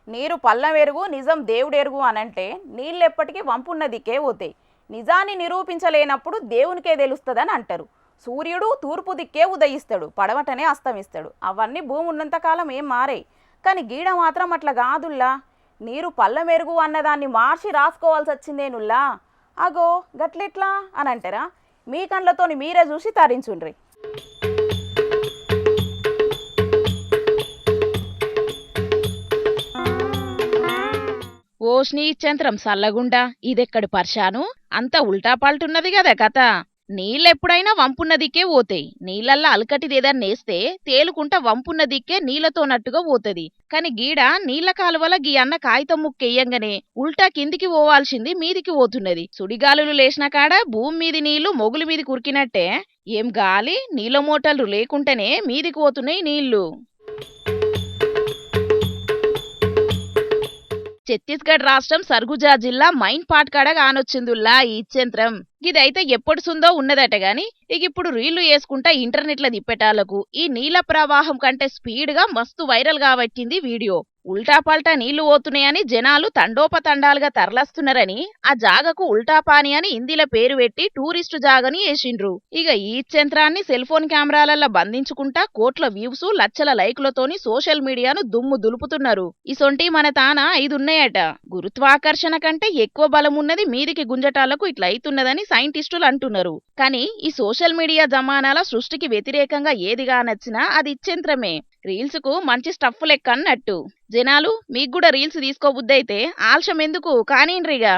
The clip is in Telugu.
నీరు పల్లమెరుగు నిజం దేవుడెరుగు అనంటే నీళ్ళెప్పటికీ వంపున్న దిక్కే పోతాయి. నిజాన్ని నిరూపించలేనప్పుడు దేవునికే తెలుస్తుందని అంటారు. సూర్యుడు తూర్పు దిక్కే ఉదయిస్తాడు, పడమటనే అస్తమిస్తాడు. అవన్నీ భూమి ఉన్నంతకాలం ఏం మారాయి. కానీ గీడ మాత్రం అట్లా కాదుల్లా. నీరు పల్లమెరుగు అన్నదాన్ని మార్చి రాసుకోవాల్సి వచ్చిందేనుల్లా. అగో గట్లెట్లా అని అంటారా? మీ కళ్ళతోని మీరే చూసి తరించుండ్రి. ఓష్ని ఇచ్చంత్రం సల్లగుండా ఇదెక్కడి పర్షాను అంత ఉల్టా పాల్టున్నది కదా కథ. నీళ్ళెప్పుడైనా వంపున్న దిక్కే పోతాయి. నీళ్ళల్లా అలకటిదేదన్నేస్తే తేలుకుంటా వంపున్న దిక్కే నీళ్లతోనట్టుగా పోతది. కాని గీడ నీళ్ల కాలువల గీ అన్న కాగితం ముక్కెయ్యంగానే ఉల్టా కిందికి పోవాల్సింది మీదికి పోతున్నది. సుడిగాలులు లేచిన కాడ భూమి మీది నీళ్లు మొగులు మీది కురికినట్టే ఏం గాలి నీళ్ళ మోటార్లు లేకుంటేనే మీదికి పోతున్నాయి నీళ్లు. ఛత్తీస్గఢ్ రాష్ట్రం సర్గుజా జిల్లా మైన్ పాట్ కాడ కానొచ్చిందుల్లా ఈ ఇచ్యంత్రం. ఇదైతే ఎప్పటిసుందో ఉన్నదట గాని ఇప్పుడు రీళ్లు వేసుకుంటా ఇంటర్నెట్ల దిప్పేటాలకు ఈ నీళ్ల ప్రవాహం కంటే స్పీడ్ గా మస్తు వైరల్ గా వచ్చింది వీడియో. ఉల్టా పల్టా నీళ్లు పోతున్నాయని జనాలు తండోపతండాలుగా తరలస్తున్నారని ఆ జాగకు ఉల్టా పాని అని హిందీల పేరు పెట్టి టూరిస్టు జాగని వేసిండ్రు. ఇక ఈ యంత్రాన్ని సెల్ ఫోన్ కెమెరాలల్లో బంధించుకుంటా కోట్ల వ్యూస్ లక్షల లైకులతోని సోషల్ మీడియాను దుమ్ము దులుపుతున్నారు. ఇసొంటి మన తాన 5 ఉన్నాయట. గురుత్వాకర్షణ కంటే ఎక్కువ బలం ఉన్నది మీదికి గుంజటాలకు ఇట్లా అవుతున్నదని సైంటిస్టులు అంటున్నారు. కానీ ఈ సోషల్ మీడియా జమానాల సృష్టికి వ్యతిరేకంగా ఏదిగా నచ్చినా అది ఇచ్యంత్రమే. రీల్స్ కు మంచి స్టఫ్ లెక్క అన్నట్టు. జనాలు మీకు కూడా రీల్స్ తీసుకోబుద్దైతే ఆల్షం ఎందుకు కానీండ్రిగా.